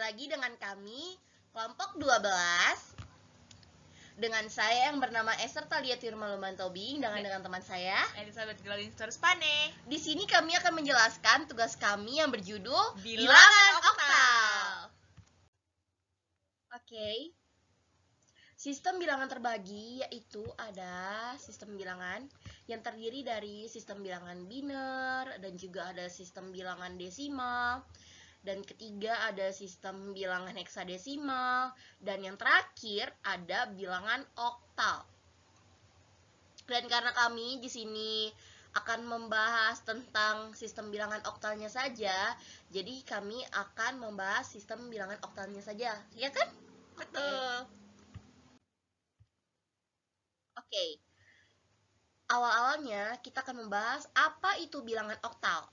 lagi dengan kami, kelompok 12. Dengan saya yang bernama Esther Thalia Tirmaluman Tobing dengan teman saya Elizabeth Gladys Pane. Di sini kami akan menjelaskan tugas kami yang berjudul Bilangan oktal. Oke. Sistem bilangan terbagi yaitu ada sistem bilangan yang terdiri dari sistem bilangan biner dan juga ada sistem bilangan desimal. Dan ketiga ada sistem bilangan heksadesimal, dan yang terakhir ada bilangan oktal. Dan karena kami di sini akan membahas tentang sistem bilangan oktalnya saja, jadi kami akan membahas sistem bilangan oktalnya saja, ya kan? Betul. Oke. Awal-awalnya kita akan membahas apa itu bilangan oktal.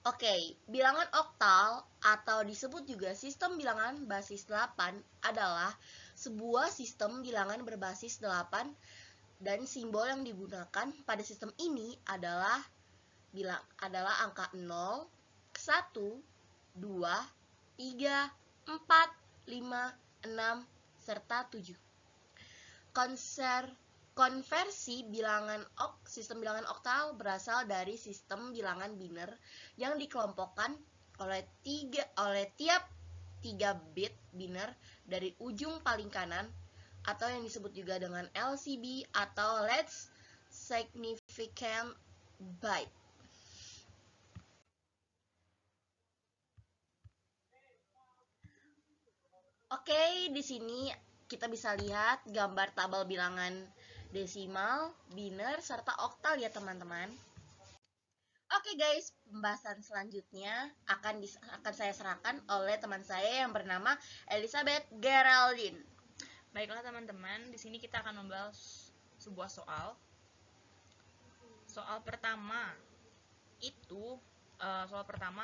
Oke, bilangan oktal atau disebut juga sistem bilangan basis 8 adalah sebuah sistem bilangan berbasis 8 dan simbol yang digunakan pada sistem ini adalah angka 0, 1, 2, 3, 4, 5, 6, serta 7. Konversi sistem bilangan oktal berasal dari sistem bilangan biner yang dikelompokkan oleh tiap 3 bit biner dari ujung paling kanan atau yang disebut juga dengan LCB atau Least Significant Byte. Oke, di sini kita bisa lihat gambar tabel bilangan desimal, biner, serta oktal ya teman-teman. Oke guys, pembahasan selanjutnya akan saya serahkan oleh teman saya yang bernama Elizabeth Geraldine. Baiklah teman-teman, di sini kita akan membahas sebuah soal. Soal pertama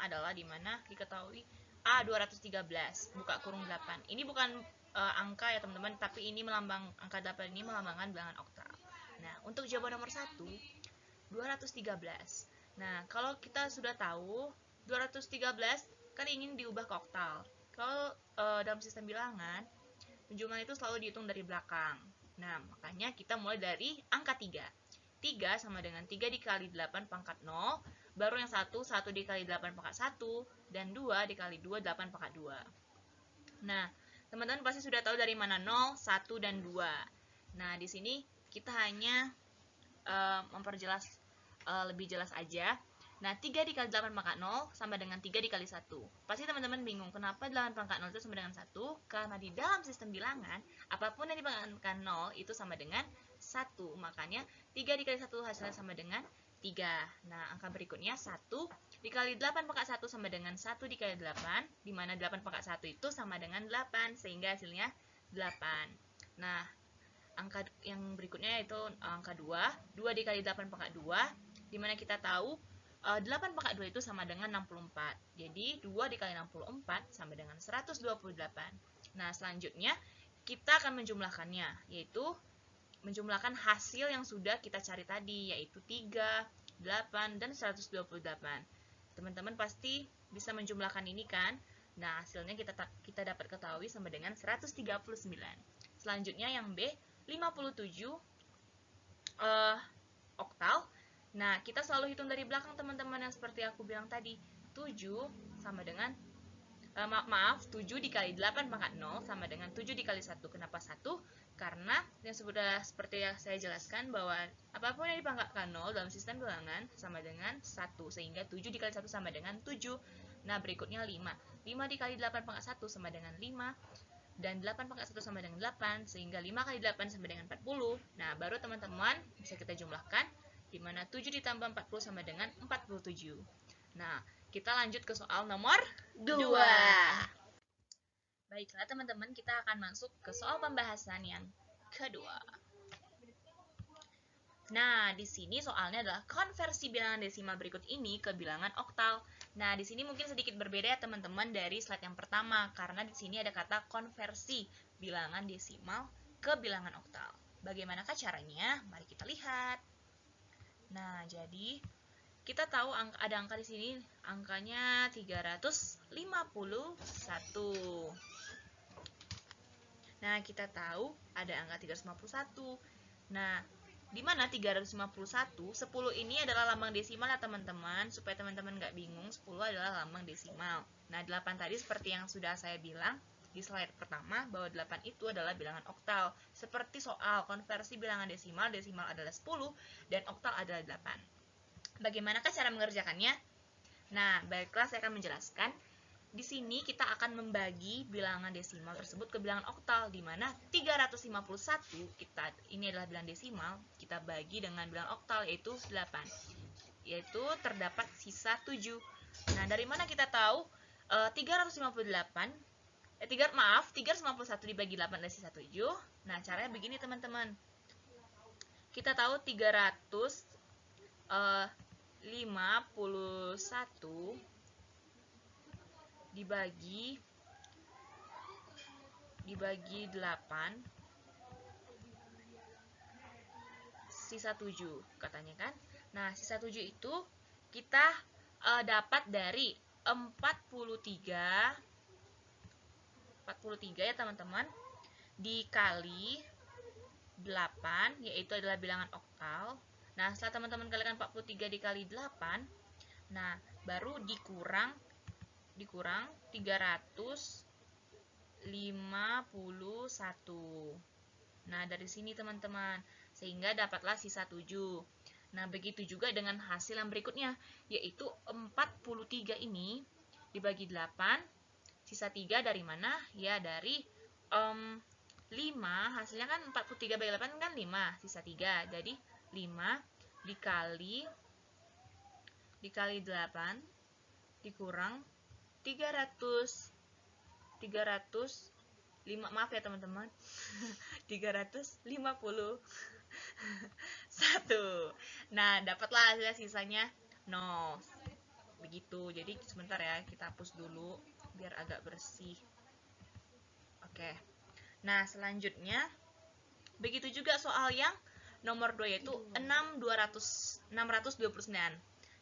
adalah di mana diketahui A213 buka kurung 8. Ini bukan angka ya teman-teman, tapi ini angka 8 ini melambangkan bilangan oktal. Nah, untuk jawaban nomor 1, 213. Nah, kalau kita sudah tahu 213 kan ingin diubah ke oktal. Kalau dalam sistem bilangan, penjumlahan itu selalu dihitung dari belakang. Nah, makanya kita mulai dari angka 3. 3 sama dengan 3 dikali 8 pangkat 0, baru yang 1 dikali 8 pangkat 1, dan 2 dikali 2, 8 pangkat 2. Nah, teman-teman pasti sudah tahu dari mana 0, 1, dan 2. Nah, di sini kita hanya memperjelas lebih jelas aja. Nah, 3 dikali 8 pangkat 0 sama dengan 3 dikali 1. Pasti teman-teman bingung, kenapa 8 pangkat 0 itu sama dengan 1? Karena di dalam sistem bilangan, apapun yang dipangkatkan 0 itu sama dengan 1. Makanya 3 dikali 1 hasilnya sama dengan 3. Nah, angka berikutnya 1 dikali 8 pangkat 1 sama dengan 1 dikali 8, di mana 8 pangkat 1 itu sama dengan 8, sehingga hasilnya 8. Nah, angka yang berikutnya yaitu angka 2. 2 dikali 8 pangkat 2, di mana kita tahu 8 pangkat 2 itu sama dengan 64. Jadi 2 dikali 64 sama dengan 128. Nah, selanjutnya kita akan menjumlahkannya, yaitu menjumlahkan hasil yang sudah kita cari tadi, yaitu 3, 8, dan 128. Teman-teman pasti bisa menjumlahkan ini kan? Nah, hasilnya kita dapat ketahui sama dengan 139. Selanjutnya yang B, 57 oktal. Nah, kita selalu hitung dari belakang teman-teman, yang seperti aku bilang tadi. 7 sama dengan 7 dikali 8 pangkat 0 sama dengan 7 dikali 1. Kenapa 1? Karena yang sudah seperti yang saya jelaskan bahwa apapun yang dipangkatkan 0 dalam sistem bilangan sama dengan 1, sehingga 7 dikali 1 sama dengan 7. Nah, berikutnya 5. 5 dikali 8 pangkat 1 sama dengan 5. Dan 8 pangkat 1 sama dengan 8, sehingga 5 kali 8 sama dengan 40. Nah, baru teman-teman bisa kita jumlahkan, di mana 7 ditambah 40 sama dengan 47. Nah, kita lanjut ke soal nomor 2. Baiklah teman-teman, kita akan masuk ke soal pembahasan yang kedua. Nah, di sini soalnya adalah konversi bilangan desimal berikut ini ke bilangan oktal. Nah, di sini mungkin sedikit berbeda ya teman-teman dari slide yang pertama, karena di sini ada kata konversi bilangan desimal ke bilangan oktal. Bagaimanakah caranya? Mari kita lihat. Nah, jadi kita tahu ada angka di sini, angkanya 351. Nah, kita tahu ada angka 351. Nah, di mana 351? 10 ini adalah lambang desimal ya teman-teman. Supaya teman-teman nggak bingung, 10 adalah lambang desimal. Nah, 8 tadi seperti yang sudah saya bilang di slide pertama, bahwa 8 itu adalah bilangan oktal. Seperti soal konversi bilangan desimal, desimal adalah 10 dan oktal adalah 8. Bagaimanakah cara mengerjakannya? Nah, baiklah saya akan menjelaskan. Di sini kita akan membagi bilangan desimal tersebut ke bilangan oktal, di mana 351 ini adalah bilangan desimal, kita bagi dengan bilangan oktal yaitu 8. Yaitu terdapat sisa 7. Nah, dari mana kita tahu 351 dibagi 8 adalah sisa 7? Nah, caranya begini teman-teman. Kita tahu 351 dibagi 8 sisa 7 katanya kan. Nah, sisa 7 itu kita dapat dari 43 ya teman-teman, dikali 8, yaitu adalah bilangan oktal. Nah, setelah teman-teman kalikan 43 dikali 8, nah baru dikurang 351. Nah, dari sini teman-teman, sehingga dapatlah sisa 7. Nah, begitu juga dengan hasil yang berikutnya, yaitu 43 ini dibagi 8, sisa 3 dari mana? Ya, dari 5, hasilnya kan 43 bagi 8 kan 5, sisa 3. Jadi 5 dikali 8 dikurang 305, maaf ya teman-teman, 351. Nah, dapatlah hasilnya, sisanya 0. Begitu. Jadi sebentar ya, kita hapus dulu biar agak bersih. Oke. Nah, selanjutnya begitu juga soal yang nomor 2, yaitu 629.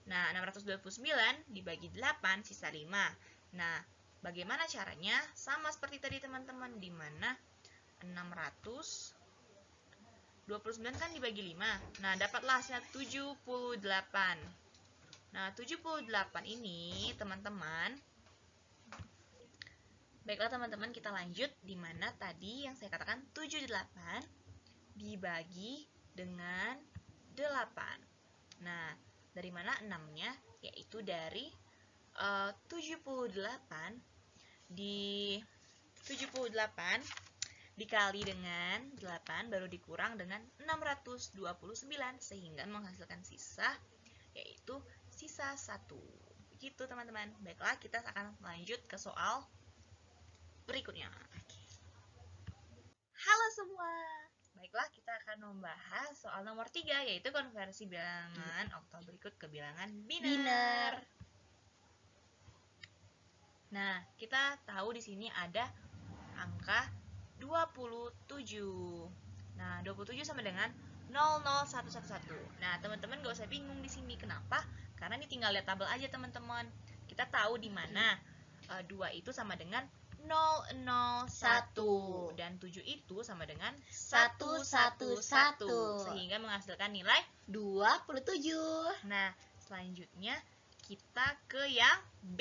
Nah, 629 dibagi 8 sisa 5. Nah, bagaimana caranya? Sama seperti tadi teman-teman, di mana 629 kan dibagi 5. Nah, dapatlah hasilnya 78. Nah, 78 ini teman-teman, baiklah teman-teman, kita lanjut, di mana tadi yang saya katakan 78 dibagi dengan 8. Nah, dari mana 6-nya? Yaitu dari 78 dikali dengan 8 baru dikurang dengan 629, sehingga menghasilkan sisa, yaitu sisa 1. Begitu teman-teman. Baiklah, kita akan lanjut ke soal berikutnya. Halo semua. Baiklah, kita akan membahas soal nomor 3, yaitu konversi bilangan oktal berikut ke bilangan biner. Nah, kita tahu di sini ada angka 27. Nah, 27 sama dengan 00111. Nah, teman-teman gak usah bingung di sini. Kenapa? Karena ini tinggal lihat tabel aja, teman-teman. Kita tahu di mana 2 itu sama dengan 001 dan 7 itu sama dengan 111, sehingga menghasilkan nilai 27. Nah, selanjutnya kita ke yang B,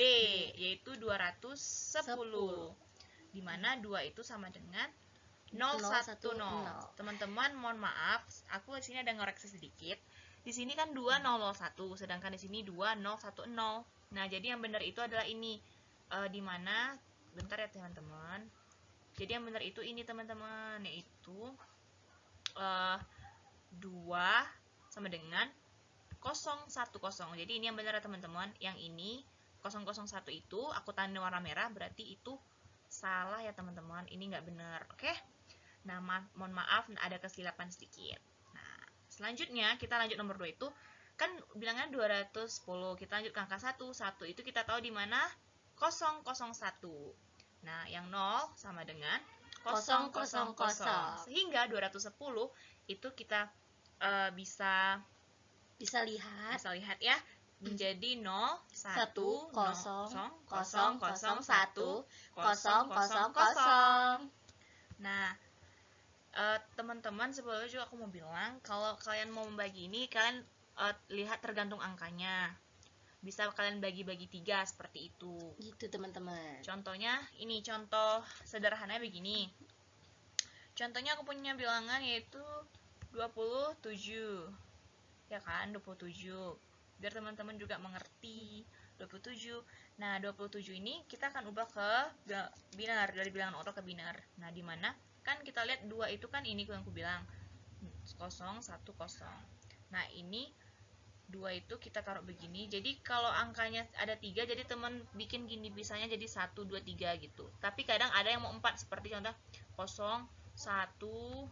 yaitu 210. Di mana 2 itu sama dengan 010. Teman-teman, mohon maaf, aku di sini ada ngoreksi sedikit. Di sini kan 2001, sedangkan di sini 2010. Nah, jadi yang benar itu adalah ini. Di mana, bentar ya teman-teman. Jadi yang benar itu ini teman-teman, yaitu 2 sama dengan 010. Jadi ini yang benar ya teman-teman. Yang ini 001 itu aku tanda warna merah, berarti itu salah ya teman-teman. Ini nggak benar. Oke. Nah, mohon maaf ada kesilapan sedikit. Nah, selanjutnya kita lanjut nomor 2 itu kan bilangan 210. Kita lanjut ke angka 1. 1 itu kita tahu di mana 001. Nah, yang 0 sama dengan 000. Sehingga 210 itu kita bisa lihat ya menjadi 0, 1, 1, 0, 0, 0, 0, 1, 0, 0, 0, 0. Nah, teman-teman sebelumnya juga aku mau bilang, kalau kalian mau membagi ini, kalian lihat tergantung angkanya. Bisa kalian bagi-bagi 3 seperti itu. Gitu teman-teman. Contohnya, ini contoh sederhananya begini. Contohnya aku punya bilangan yaitu 27. Ya kan, 27. Biar teman-teman juga mengerti. 27. Nah, 27 ini kita akan ubah ke binar, dari bilangan oktal ke binar. Nah, di mana kan kita lihat 2 itu kan ini yang aku bilang 0, 1, 0. Nah, ini 2 itu kita taruh begini. Jadi kalau angkanya ada 3, jadi teman bikin gini, bisanya jadi 1, 2, 3 gitu. Tapi kadang ada yang mau 4, seperti contoh 0, 1,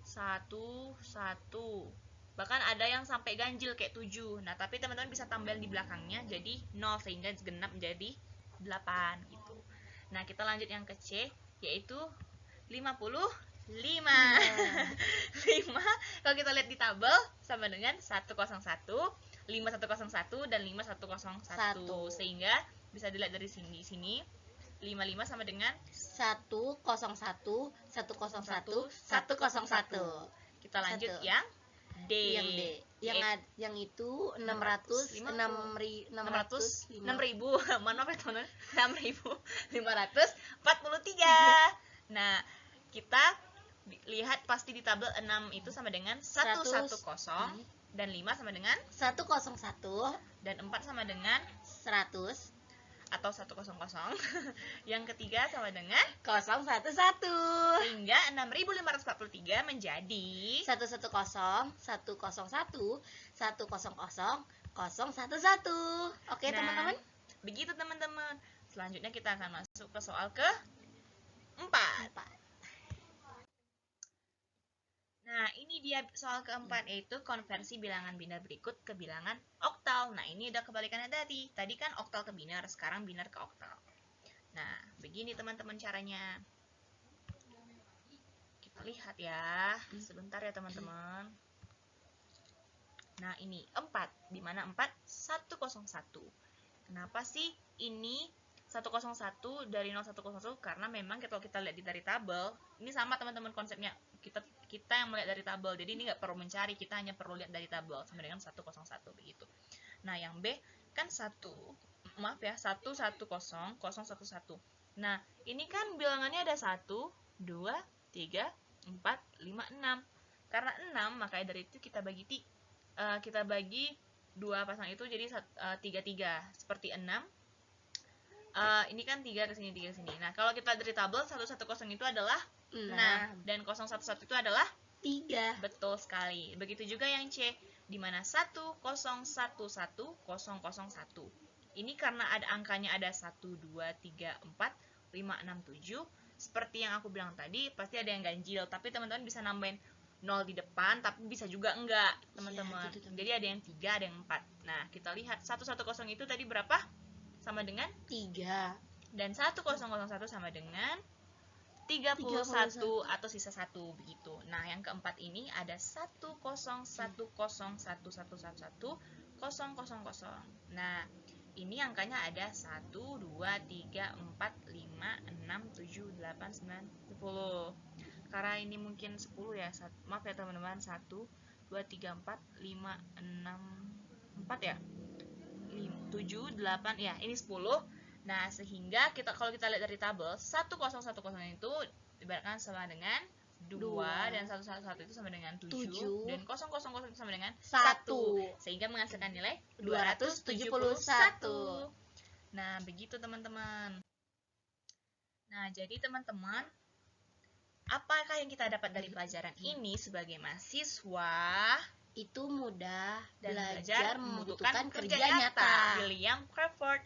1, 1. Bahkan ada yang sampai ganjil kayak 7. Nah, tapi teman-teman bisa tambah di belakangnya jadi 0 sehingga genap menjadi 8 gitu. Nah, kita lanjut yang ke C, yaitu 55. 5 kalau kita lihat di tabel sama dengan 101, 5101 dan 5101. Sehingga bisa dilihat dari sini 55 sama dengan 101, 101, 101. Kita lanjut yang D. Yang itu 600, 6.000. Maaf ya teman-teman. 6.543. Nah, kita lihat pasti di tabel 6 itu sama dengan 110 dan 5 sama dengan 101 dan 4 sama dengan 100 atau 100. Yang ketiga sama dengan 011. Sehingga 6.543 menjadi 110, 101, 100, 011. Oke, nah, teman-teman. Begitu teman-teman. Selanjutnya kita akan masuk ke soal ke 4. Nah, ini dia soal keempat, yaitu konversi bilangan binar berikut ke bilangan oktal. Nah, ini udah kebalikannya tadi. Tadi kan oktal ke binar, sekarang binar ke oktal. Nah, begini teman-teman caranya. Kita lihat ya. Sebentar ya teman-teman. Nah, ini 4. Di mana 4? 101. Kenapa sih ini 101 dari 0101? Karena memang kalau kita lihat dari tabel, ini sama teman-teman konsepnya. Kita yang melihat dari tabel, jadi ini nggak perlu mencari, kita hanya perlu lihat dari tabel sama dengan 101 begitu. Nah, yang B kan 110, 011. Nah, ini kan bilangannya ada 1, 2, 3, 4, 5, 6. Karena 6, makanya dari itu kita bagi 2 pasang itu jadi 3, seperti 6. Ini kan 3 ke sini, 3 ke sini. Nah, kalau kita dari tabel 110 itu adalah 6 dan 011 itu adalah 3. Betul sekali. Begitu juga yang C, di mana 1011001. Ini karena ada angkanya ada 1, 2, 3, 4, 5, 6, 7. Seperti yang aku bilang tadi, pasti ada yang ganjil, tapi teman-teman bisa nambahin 0 di depan, tapi bisa juga enggak, teman-teman. Ya, gitu, jadi ada yang 3, ada yang 4. Nah, kita lihat 110 itu tadi berapa? Sama dengan 3. Dan 1001 sama dengan 31 atau sisa 1 begitu. Nah, yang keempat ini ada 10111110000. Nah, ini angkanya ada 1, 2, 3, 4, 5, 6, 7, 8, 9, 10. Karena ini mungkin 10 ya. Maaf ya teman-teman. 1, 2, 3, 4, 5, 6, 4 ya. 7, 8 ya. Ini 10. Nah, sehingga kalau kita lihat dari tabel 1010 itu ibaratkan sama dengan 2 dan 111 itu sama dengan 7 dan 000 itu sama dengan 1 sehingga menghasilkan nilai 271. Nah, begitu teman-teman. Nah, jadi teman-teman, apakah yang kita dapat dari pelajaran ini sebagai mahasiswa? Itu mudah dan belajar membutuhkan kerja nyata. William Crawford.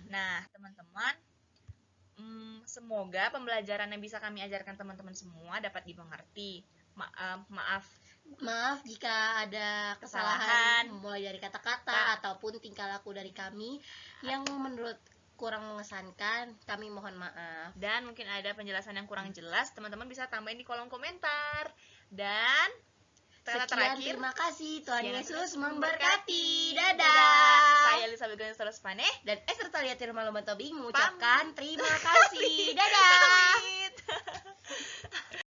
Nah, teman-teman, semoga pembelajaran yang bisa kami ajarkan teman-teman semua dapat dimengerti. Maaf jika ada kesalahan mulai dari kata-kata ataupun tingkah laku dari kami yang menurut kurang mengesankan, kami mohon maaf. Dan mungkin ada penjelasan yang kurang jelas, teman-teman bisa tambahin di kolom komentar. Dan Kata Sekian, terakhir, terima kasih. Tuhan Tuhan Yesus Yesus memberkati. Dadah. Dadah. Saya Elizabeth Ganesha Paneh. Dan Esther Talia Tirmalumba Tobing mengucapkan terima kasih. Dadah.